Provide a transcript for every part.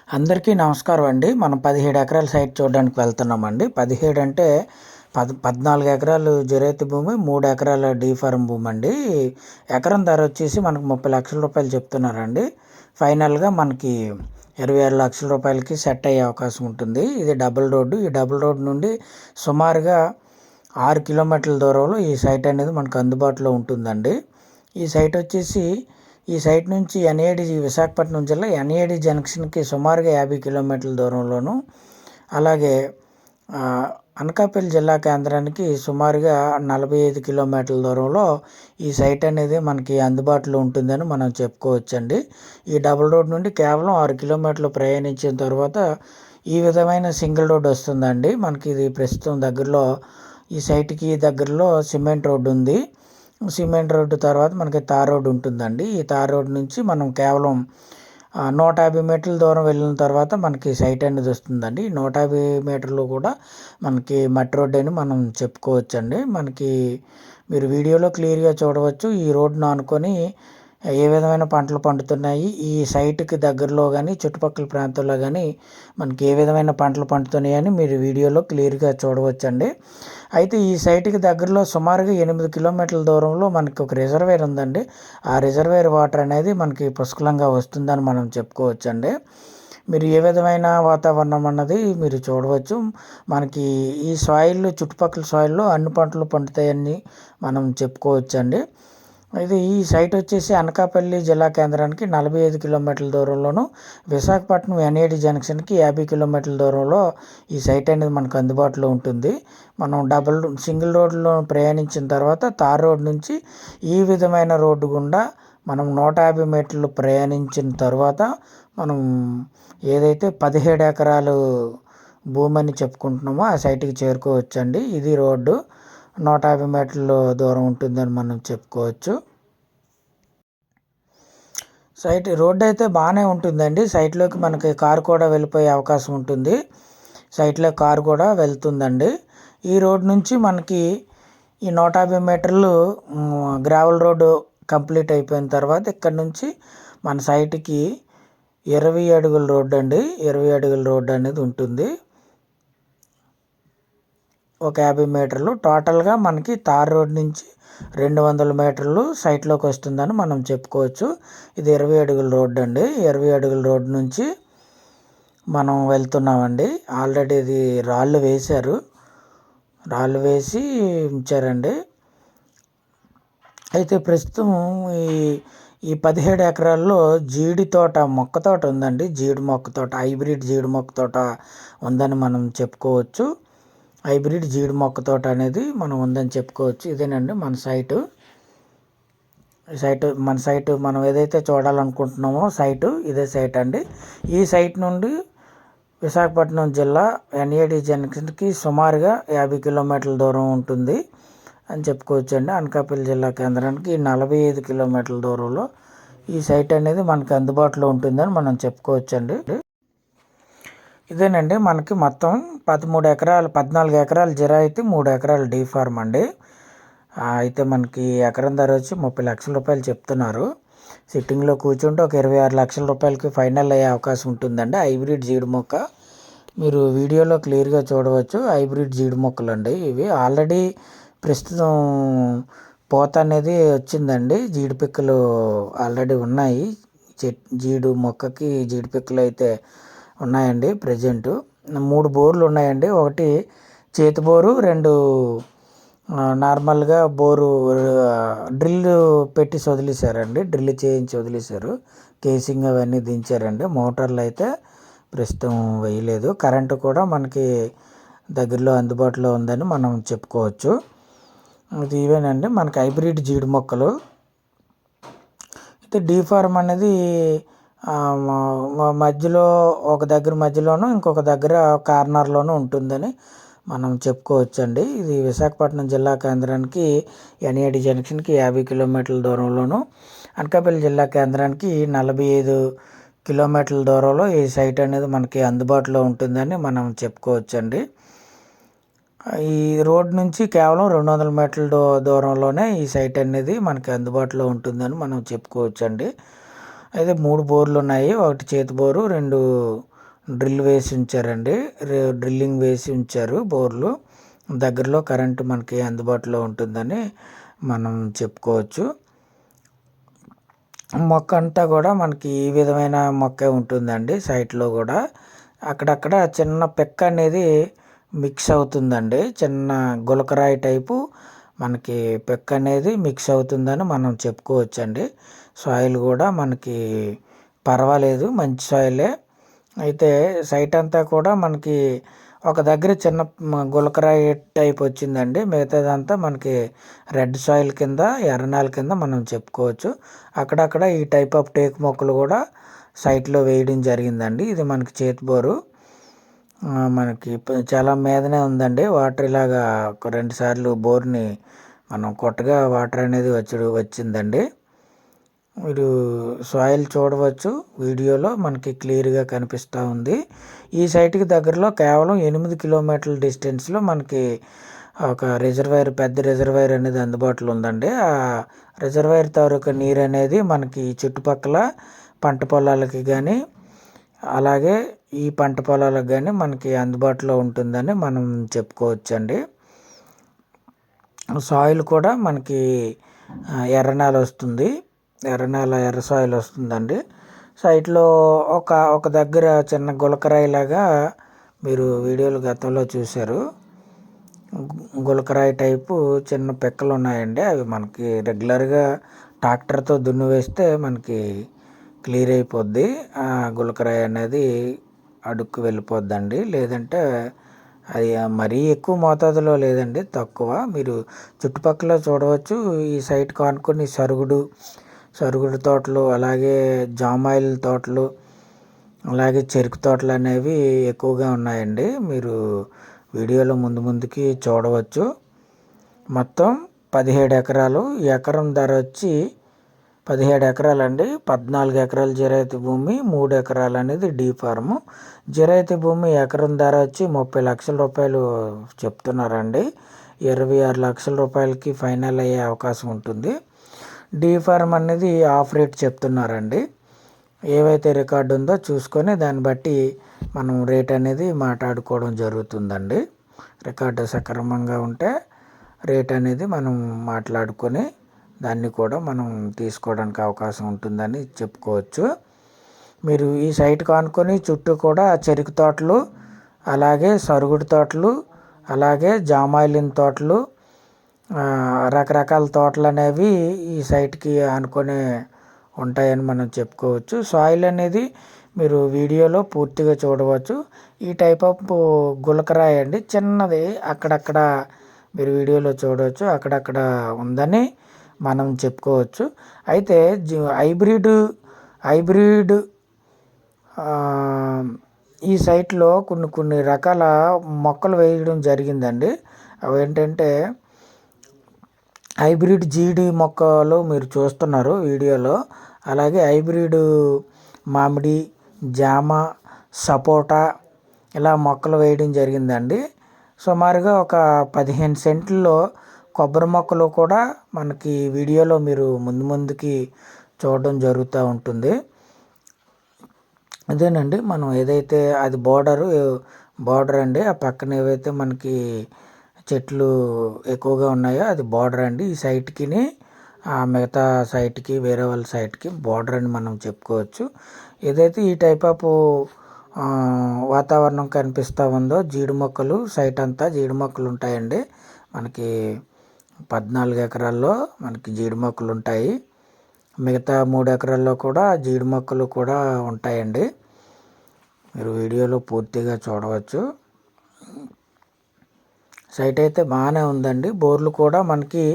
అందరికీ నమస్కారం అండి. మనం 17 ఎకరాల సైట్ చూడడానికి వెళ్తున్నామండి. 17 అంటే 14 ఎకరాలు జరైతు భూమి, 3 ఎకరాల డీ ఫార్మ్ భూమి అండి. ఎకరం ధర వచ్చేసి మనకు 30 లక్షల రూపాయలు చెప్తున్నారండి. ఫైనల్గా మనకి 26 లక్షల రూపాయలకి సెట్ అయ్యే అవకాశం ఉంటుంది. ఇది డబుల్ రోడ్డు. ఈ డబుల్ రోడ్డు నుండి సుమారుగా 6 కిలోమీటర్ల దూరంలో ఈ సైట్ అనేది మనకు అందుబాటులో ఉంటుందండి. ఈ సైట్ వచ్చేసి ఈ సైట్ నుంచి ఎన్ఏడి విశాఖపట్నం జిల్లా ఎన్ఏడి జంక్షన్కి సుమారుగా 50 కిలోమీటర్ల దూరంలోను, అలాగే అనకాపల్లి జిల్లా కేంద్రానికి సుమారుగా 45 కిలోమీటర్ల దూరంలో ఈ సైట్ అనేది మనకి అందుబాటులో ఉంటుందని మనం చెప్పుకోవచ్చండి. ఈ డబుల్ రోడ్ నుండి కేవలం 6 కిలోమీటర్లు ప్రయాణించిన తర్వాత ఈ విధమైన సింగిల్ రోడ్ వస్తుందండి. మనకి ఇది ప్రస్తుతం దగ్గరలో ఈ సైట్కి దగ్గరలో సిమెంట్ రోడ్డు ఉంది. సిమెంట్ రోడ్డు తర్వాత మనకి తార్ రోడ్డు ఉంటుందండి. ఈ తార్ రోడ్డు నుంచి మనం కేవలం 150 మీటర్ల దూరం వెళ్ళిన తర్వాత మనకి సైట్ అనేది వస్తుందండి. 150 మీటర్లు కూడా మనకి మట్టి రోడ్డు అని మనం చెప్పుకోవచ్చండి. మనకి మీరు వీడియోలో క్లియర్గా చూడవచ్చు. ఈ రోడ్డును ఆనుకొని ఏ విధమైన పంటలు పండుతున్నాయి, ఈ సైట్కి దగ్గరలో కానీ చుట్టుపక్కల ప్రాంతాల్లో కానీ మనకి ఏ విధమైన పంటలు పండుతున్నాయని మీరు వీడియోలో క్లియర్గా చూడవచ్చండి. అయితే ఈ సైట్కి దగ్గరలో సుమారుగా 8 కిలోమీటర్ల దూరంలో మనకి ఒక రిజర్వేర్ ఉందండి. ఆ రిజర్వేర్ వాటర్ అనేది మనకి పుష్కలంగా వస్తుందని మనం చెప్పుకోవచ్చండి. మీరు ఏ విధమైన వాతావరణం అన్నది మీరు చూడవచ్చు. మనకి ఈ సాయిల్ చుట్టుపక్కల సాయిల్లో అన్ని పంటలు పండుతాయని మనం చెప్పుకోవచ్చండి. ఇది ఈ సైట్ వచ్చేసి అనకాపల్లి జిల్లా కేంద్రానికి 45 కిలోమీటర్ల దూరంలోను, విశాఖపట్నం ఎన్ఏడి జంక్షన్కి 50 కిలోమీటర్ల దూరంలో ఈ సైట్ అనేది మనకు అందుబాటులో ఉంటుంది. మనం సింగిల్ రోడ్లో ప్రయాణించిన తర్వాత తార్ రోడ్ నుంచి ఈ విధమైన రోడ్డు గుండా మనం 150 మీటర్లు ప్రయాణించిన తర్వాత మనం ఏదైతే 17 ఎకరాలు భూమి అని చెప్పుకుంటున్నామో ఆ సైట్కి చేరుకోవచ్చండి. ఇది రోడ్డు 150 మీటర్ల దూరం ఉంటుందని మనం చెప్పుకోవచ్చు. రోడ్డు అయితే బాగానే ఉంటుందండి. సైట్లోకి మనకి కారు కూడా వెళ్ళిపోయే అవకాశం ఉంటుంది. సైట్లో కారు కూడా వెళ్తుందండి. ఈ రోడ్ నుంచి మనకి ఈ 150 మీటర్లు గ్రావెల్ రోడ్డు కంప్లీట్ అయిపోయిన తర్వాత ఇక్కడ నుంచి మన సైట్కి 20 అడుగుల రోడ్డు అండి. 20 అడుగుల రోడ్డు అనేది ఉంటుంది. ఒక 50 మీటర్లు టోటల్గా మనకి తార్ రోడ్ నుంచి 200 మీటర్లు సైట్లోకి వస్తుందని మనం చెప్పుకోవచ్చు. ఇది 20 అడుగుల రోడ్డు అండి. 20 అడుగుల రోడ్డు నుంచి మనం వెళ్తున్నామండి. ఆల్రెడీ ఇది రాళ్ళు వేసి ఉంచారండి. అయితే ప్రస్తుతం ఈ 17 ఎకరాల్లో మొక్క తోట ఉందండి. హైబ్రిడ్ జీడి మొక్క తోట ఉందని మనం చెప్పుకోవచ్చు. హైబ్రిడ్ జీడి మొక్క తోట అనేది మనం ఉందని చెప్పుకోవచ్చు. ఇదేనండి మన సైటు. మనం ఏదైతే చూడాలనుకుంటున్నామో ఇదే సైట్ అండి. ఈ సైట్ నుండి విశాఖపట్నం జిల్లా ఎన్ఏడి జంక్షన్కి సుమారుగా 50 కిలోమీటర్ల దూరం ఉంటుంది అని చెప్పుకోవచ్చు అండి. అనకాపల్లి జిల్లా కేంద్రానికి 45 కిలోమీటర్ల దూరంలో ఈ సైట్ అనేది మనకి అందుబాటులో ఉంటుందని మనం చెప్పుకోవచ్చు అండి. ఇదేనండి మనకి మొత్తం 14 ఎకరాల జిరాయితీ, 3 ఎకరాల డీ ఫార్మ్ అండి. అయితే మనకి ఎకరం ధర వచ్చి 30 లక్షల రూపాయలు చెప్తున్నారు. సిట్టింగ్లో కూర్చుంటే ఒక 26 లక్షల రూపాయలకి ఫైనల్ అయ్యే అవకాశం ఉంటుందండి. హైబ్రిడ్ జీడి మొక్క మీరు వీడియోలో క్లియర్గా చూడవచ్చు. హైబ్రిడ్ జీడి మొక్కలు అండి ఇవి. ఆల్రెడీ ప్రస్తుతం పూత అనేది వచ్చిందండి. జీడి పిక్కలు ఆల్రెడీ ఉన్నాయి. జీడి మొక్కకి జీడి పిక్కలు అయితే ఉన్నాయండి. ప్రజెంటు 3 బోర్లు ఉన్నాయండి. ఒకటి చేతి బోరు, 2 నార్మల్గా బోరు డ్రిల్ పెట్టి వదిలేశారండి. డ్రిల్ చేయించి వదిలేశారు. కేసింగ్ అవన్నీ దించారండి. మోటార్లు అయితే ప్రస్తుతం వేయలేదు. కరెంటు కూడా మనకి దగ్గరలో అందుబాటులో ఉందని మనం చెప్పుకోవచ్చు. ఇది ఇవేనండి మనకి హైబ్రిడ్ జీడి మొక్కలు. అయితే డీ ఫార్మ్ అనేది మధ్యలో ఒక దగ్గర మధ్యలోనూ ఇంకొక దగ్గర కార్నర్లోనూ ఉంటుందని మనం చెప్పుకోవచ్చండి. ఇది విశాఖపట్నం జిల్లా కేంద్రానికి ఎన్ఏడి జంక్షన్కి 50 కిలోమీటర్ల దూరంలోను, అనకాపల్లి జిల్లా కేంద్రానికి 45 కిలోమీటర్ల దూరంలో ఈ సైట్ అనేది మనకి అందుబాటులో ఉంటుందని మనం చెప్పుకోవచ్చండి. ఈ రోడ్ నుంచి కేవలం 200 మీటర్ల దూరంలోనే ఈ సైట్ అనేది మనకి అందుబాటులో ఉంటుందని మనం చెప్పుకోవచ్చండి. అయితే 3 బోర్లు ఉన్నాయి. ఒకటి చేతి బోరు, 2 డ్రిల్ వేసి ఉంచారండి. డ్రిల్లింగ్ వేసి ఉంచారు బోర్లు. దగ్గరలో కరెంటు మనకి అందుబాటులో ఉంటుందని మనం చెప్పుకోవచ్చు. మొక్క అంతా కూడా మనకి ఈ విధమైన మొక్కే ఉంటుందండి. సైట్లో కూడా అక్కడక్కడ చిన్న పెక్క అనేది మిక్స్ అవుతుందండి. చిన్న గులకరాయి టైపు మనకి పెక్క అనేది మిక్స్ అవుతుందని మనం చెప్పుకోవచ్చండి. సాయిల్ కూడా మనకి పర్వాలేదు, మంచి సాయిలే. అయితే సైట్ అంతా కూడా మనకి ఒక దగ్గర చిన్న గులకరాయి టైప్ వచ్చిందండి. మిగతాదంతా మనకి రెడ్ సాయిల్ కింద, ఎర్రనేల కింద మనం చెప్పుకోవచ్చు. అక్కడక్కడ ఈ టైప్ ఆఫ్ టేకు మొక్కలు కూడా సైట్లో వేయడం జరిగిందండి. ఇది మనకి చేతి బోరు. మనకి చాలా మీదనే ఉందండి. వాటర్ ఇలాగా ఒక 2 సార్లు బోర్ని మనం కొట్టగా వాటర్ అనేది వచ్చిందండి. మీరు సాయిల్ చూడవచ్చు వీడియోలో, మనకి క్లియర్గా కనిపిస్తూ ఉంది. ఈ సైట్కి దగ్గరలో కేవలం 8 కిలోమీటర్ల డిస్టెన్స్లో మనకి ఒక రిజర్వాయర్, పెద్ద రిజర్వాయర్ అనేది అందుబాటులో ఉందండి. ఆ రిజర్వాయర్ తాలూకా నీరు అనేది మనకి చుట్టుపక్కల పంట పొలాలకి కానీ, అలాగే ఈ పంట పొలాలకు కానీ మనకి అందుబాటులో ఉంటుందని మనం చెప్పుకోవచ్చండి. సాయిల్ కూడా మనకి ఎర్రనేల వస్తుంది. ఎర్ర సాయిల్ వస్తుందండి. సైట్లో ఒక దగ్గర చిన్న గులకరాయిలాగా మీరు వీడియోలు గతంలో చూశారు. గులకరాయి టైపు చిన్న పిక్కలు ఉన్నాయండి. అవి మనకి రెగ్యులర్గా ట్రాక్టర్తో దున్ని వేస్తే మనకి క్లియర్ అయిపోద్ది. ఆ గులకరాయి అనేది అడుక్కు వెళ్ళిపోద్దండి. లేదంటే అది మరీ ఎక్కువ మోతాదులో లేదండి, తక్కువ. మీరు చుట్టుపక్కల చూడవచ్చు. ఈ సైట్కి ఆనుకొని సరుగుడు తోటలు, అలాగే జామాయిల్ తోటలు, అలాగే చెరుకు తోటలు అనేవి ఎక్కువగా ఉన్నాయండి. మీరు వీడియోలో ముందుకి చూడవచ్చు. మొత్తం 17 ఎకరాలు. ఎకరం ధర వచ్చి 17 ఎకరాలండి. 14 ఎకరాలు జిరాయితీ భూమి, 3 ఎకరాలు అనేది డీ ఫార్ము. జిరాయితీ భూమి ఎకరం ధర వచ్చి 30 లక్షల రూపాయలు చెప్తున్నారండి. 26 లక్షల రూపాయలకి ఫైనల్ అయ్యే అవకాశం ఉంటుంది. డీ ఫార్మ్ అనేది ఆఫ్ రేట్ చెప్తున్నారండి. ఏవైతే రికార్డు ఉందో చూసుకొని దాన్ని బట్టి మనం రేట్ అనేది మాట్లాడుకోవడం జరుగుతుందండి. రికార్డు సక్రమంగా ఉంటే రేట్ అనేది మనం మాట్లాడుకొని దాన్ని కూడా మనం తీసుకోవడానికి అవకాశం ఉంటుందని చెప్పుకోవచ్చు. మీరు ఈ సైట్కి ఆనుకొని చుట్టూ కూడా చెరుకు తోటలు, అలాగే సరుగుడు తోటలు, అలాగే జామాయిలిన్ తోటలు, రకరకాల తోటలు అనేవి ఈ సైట్కి ఆనుకొని ఉంటాయని మనం చెప్పుకోవచ్చు. సాయిల్ అనేది మీరు వీడియోలో పూర్తిగా చూడవచ్చు. ఈ టైప్ ఆఫ్ గులకరాయి అండి, చిన్నది అక్కడక్కడ మీరు వీడియోలో చూడవచ్చు, అక్కడక్కడ ఉందని మనం చెప్పుకోవచ్చు. అయితే హైబ్రిడ్ ఈ సైట్లో కొన్ని రకాల మొక్కలు వేయడం జరిగిందండి. అవి ఏంటంటే హైబ్రిడ్ జీడి మొక్కలు మీరు చూస్తున్నారు వీడియోలో. అలాగే హైబ్రిడ్ మామిడి, జామ, సపోటా ఇలా మొక్కలు వేయడం జరిగిందండి. సుమారుగా ఒక 15 సెంట్లలో కొబ్బరి మొక్కలు కూడా మనకి వీడియోలో మీరు ముందుకి చూడడం జరుగుతూ ఉంటుంది. అదేనండి, మనం ఏదైతే అది బార్డర్ అండి. ఆ పక్కన ఏవైతే మనకి చెట్లు ఎక్కువగా ఉన్నాయో అది బార్డర్ అండి. ఈ సైట్కి మిగతా సైట్కి, వేరే వాళ్ళ సైట్కి బార్డర్ అని మనం చెప్పుకోవచ్చు. ఏదైతే ఈ టైప్ ఆఫ్ వాతావరణం కనిపిస్తూ ఉందో, జీడి మొక్కలు సైట్ అంతా జీడి మొక్కలు ఉంటాయండి. మనకి 14 ఎకరాల్లో మనకి జీడి మొక్కలు ఉంటాయి. మిగతా 3 ఎకరాల్లో కూడా జీడి మొక్కలు కూడా ఉంటాయండి. మీరు వీడియోలో పూర్తిగా చూడవచ్చు. సైట్ అయితే బాగానే ఉందండి. బోర్లు కూడా మనకి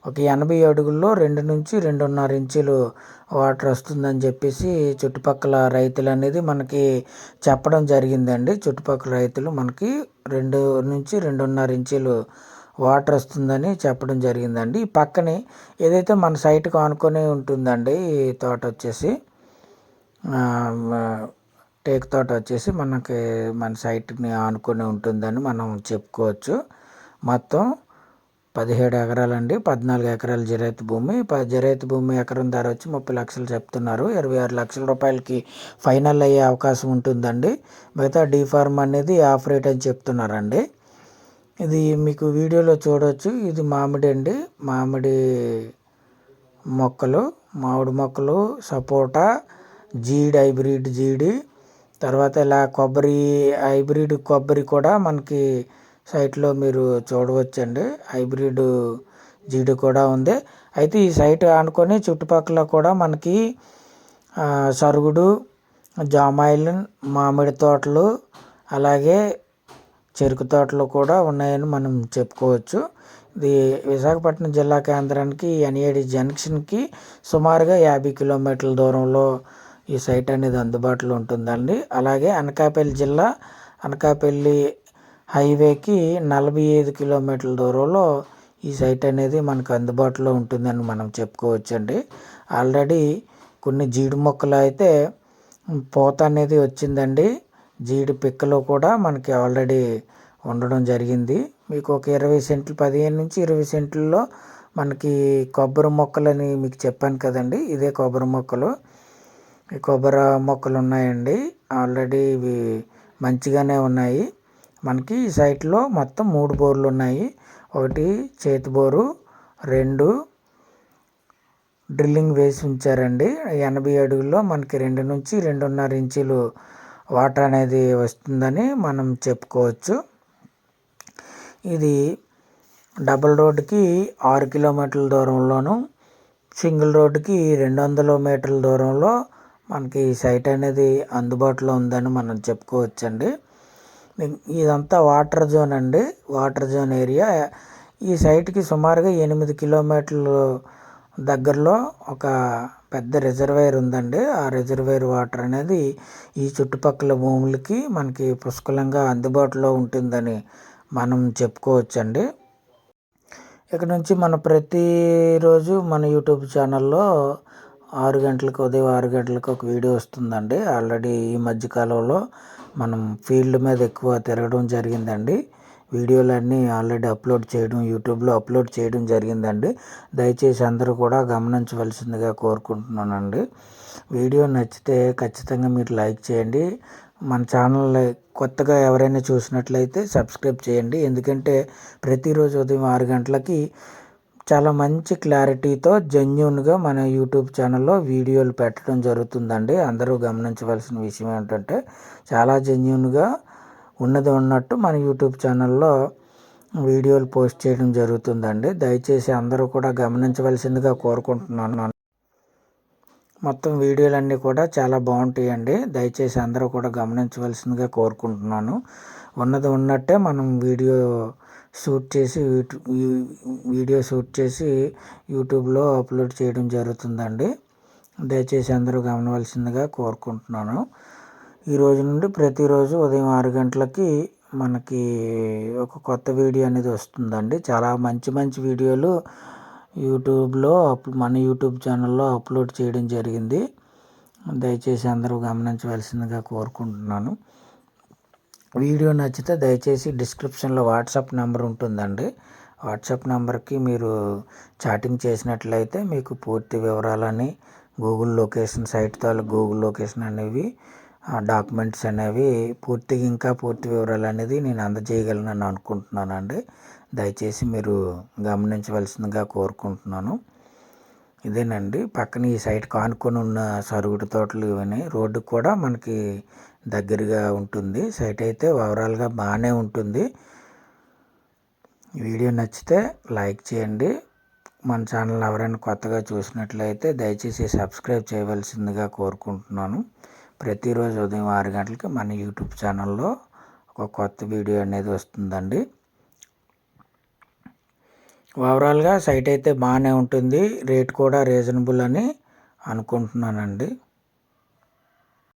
ఒక 80 అడుగుల్లో 2 నుంచి 2.5 ఇంచులు వాటర్ వస్తుందని చెప్పేసి చుట్టుపక్కల రైతులు అనేది మనకి చెప్పడం జరిగిందండి. చుట్టుపక్కల రైతులు మనకి 2 నుంచి 2.5 ఇంచులు వాటర్ వస్తుందని చెప్పడం జరిగిందండి. ఈ పక్కనే ఏదైతే మన సైట్కి ఆనుకొని ఉంటుందండి, ఈ తోట వచ్చేసి టేక్ తోట వచ్చేసి మనకి మన సైట్ని ఆనుకొని ఉంటుందని మనం చెప్పుకోవచ్చు. మొత్తం 17 ఎకరాలండి. 14 ఎకరాల జిరైతు భూమి. జిరైతు భూమి ఎకరం ధర వచ్చి 30 లక్షలు చెప్తున్నారు. 26 లక్షల రూపాయలకి ఫైనల్ అయ్యే అవకాశం ఉంటుందండి. మిగతా డీ ఫార్మ్ అనేది ఆఫ్ రేట్ అని చెప్తున్నారండి. ఇది మీకు వీడియోలో చూడవచ్చు. ఇది మామిడి అండి. మామిడి మొక్కలు, సపోటా, జీడి, హైబ్రిడ్ జీడి, తర్వాత ఇలా హైబ్రిడ్ కొబ్బరి కూడా మనకి సైట్లో మీరు చూడవచ్చండి. హైబ్రిడ్ జీడి కూడా ఉంది. అయితే ఈ సైట్ ఆనుకొని చుట్టుపక్కల కూడా మనకి సరుగుడు, జామాయిల్, మామిడి తోటలు, అలాగే చెరుకు తోటలు కూడా ఉన్నాయని మనం చెప్పుకోవచ్చు. ఇది విశాఖపట్నం జిల్లా కేంద్రానికి ఎన్ఏడి జంక్షన్కి సుమారుగా 50 కిలోమీటర్ల దూరంలో ఈ సైట్ అనేది అందుబాటులో ఉంటుందండి. అలాగే అనకాపల్లి హైవేకి 45 కిలోమీటర్ల దూరంలో ఈ సైట్ అనేది మనకు అందుబాటులో ఉంటుందని మనం చెప్పుకోవచ్చండి. ఆల్రెడీ కొన్ని జీడి మొక్కలు అయితే పూత అనేది వచ్చిందండి. జీడి పిక్కలు కూడా మనకి ఆల్రెడీ ఉండడం జరిగింది. మీకు ఒక 20 సెంట్లు, 15 నుంచి 20 సెంట్లలో మనకి కొబ్బరి మొక్కలని మీకు చెప్పాను కదండి. ఇదే కొబ్బరి మొక్కలు. ఈ కొబ్బరి మొక్కలు ఉన్నాయండి. ఆల్రెడీ ఇవి మంచిగానే ఉన్నాయి. మనకి ఈ సైట్లో మొత్తం 3 బోర్లు ఉన్నాయి. ఒకటి చేతి బోరు, 2 డ్రిల్లింగ్ వేసి ఉంచారండి. 80 అడుగుల్లో మనకి 2 నుంచి 2.5 ఇంచులు వాటర్ అనేది వస్తుందని మనం చెప్పుకోవచ్చు. ఇది డబుల్ రోడ్డుకి 6 కిలోమీటర్ల దూరంలోను, సింగిల్ రోడ్డుకి 200 మీటర్ల దూరంలో మనకి ఈ సైట్ అనేది అందుబాటులో ఉందని మనం చెప్పుకోవచ్చండి. ఇదంతా వాటర్ జోన్ అండి. Water zone area. ఈ సైట్కి సుమారుగా 8 కిలోమీటర్లు దగ్గరలో ఒక పెద్ద రిజర్వాయర్ ఉందండి. ఆ రిజర్వాయర్ వాటర్ అనేది ఈ చుట్టుపక్కల భూములకి మనకి పుష్కలంగా అందుబాటులో ఉంటుందని మనం చెప్పుకోవచ్చండి. ఇక్కడ నుంచి మన ప్రతిరోజు మన యూట్యూబ్ ఛానల్లో 6 గంటలకు, ఉదయం 6 గంటలకు ఒక వీడియో వస్తుందండి. ఆల్రెడీ ఈ మధ్యకాలంలో మనం ఫీల్డ్ మీద ఎక్కువ తిరగడం జరిగిందండి. వీడియోలన్నీ ఆల్రెడీ యూట్యూబ్లో అప్లోడ్ చేయడం జరిగిందండి. దయచేసి అందరూ కూడా గమనించవలసిందిగా కోరుకుంటున్నానండి. వీడియో నచ్చితే ఖచ్చితంగా మీరు లైక్ చేయండి. మన ఛానల్ కొత్తగా ఎవరైనా చూసినట్లయితే సబ్స్క్రైబ్ చేయండి. ఎందుకంటే ప్రతిరోజు ఉదయం 6 గంటలకి చాలా మంచి క్లారిటీతో జెన్యూన్గా మన యూట్యూబ్ ఛానల్లో వీడియోలు పెట్టడం జరుగుతుందండి. అందరూ గమనించవలసిన విషయం ఏంటంటే చాలా జెన్యూన్గా ఉన్నట్టు మన యూట్యూబ్ ఛానల్లో వీడియోలు పోస్ట్ చేయడం జరుగుతుందండి. దయచేసి అందరూ కూడా గమనించవలసిందిగా కోరుకుంటున్నాను. మొత్తం వీడియోలన్నీ కూడా చాలా బాగుంటాయండి. దయచేసి అందరూ కూడా గమనించవలసిందిగా కోరుకుంటున్నాను. ఉన్నట్టే మనం వీడియో షూట్ చేసి యూట్యూబ్లో అప్లోడ్ చేయడం జరుగుతుందండి. దయచేసి అందరూ గమనించవలసిందిగా కోరుకుంటున్నాను. ఈ రోజు నుండి ప్రతిరోజు ఉదయం 6 గంటలకి మనకి ఒక కొత్త వీడియో అనేది వస్తుందండి. చాలా మంచి వీడియోలు మన యూట్యూబ్ ఛానల్లో అప్లోడ్ చేయడం జరిగింది. దయచేసి అందరూ గమనించవలసిందిగా కోరుకుంటున్నాను. వీడియో నచ్చితే దయచేసి డిస్క్రిప్షన్లో వాట్సాప్ నెంబర్ ఉంటుందండి. వాట్సాప్ నెంబర్కి మీరు చాటింగ్ చేసినట్లయితే మీకు పూర్తి వివరాలని గూగుల్ లొకేషన్ అనేవి, డాక్యుమెంట్స్ అనేవి పూర్తి వివరాలు అనేది నేను అందజేయగలనని అనుకుంటున్నానండి. దయచేసి మీరు గమనించవలసిందిగా కోరుకుంటున్నాను. ఇదేనండి. పక్కన ఈ సైట్ కానుకొని ఉన్న సరుగుడు తోటలు ఇవన్నీ, రోడ్డు కూడా మనకి దగ్గరగా ఉంటుంది. సైట్ అయితే ఓవరాల్గా బాగానే ఉంటుంది. వీడియో నచ్చితే లైక్ చేయండి. మన ఛానల్ ఎవరైనా కొత్తగా చూసినట్లయితే దయచేసి సబ్స్క్రైబ్ చేయవలసిందిగా కోరుకుంటున్నాను. ప్రతిరోజు ఉదయం 6 గంటలకి మన యూట్యూబ్ ఛానల్లో ఒక కొత్త వీడియో అనేది వస్తుందండి. ఓవరాల్గా సైట్ అయితే బాగానే ఉంటుంది. రేట్ కూడా రీజనబుల్ అని అనుకుంటున్నానండి.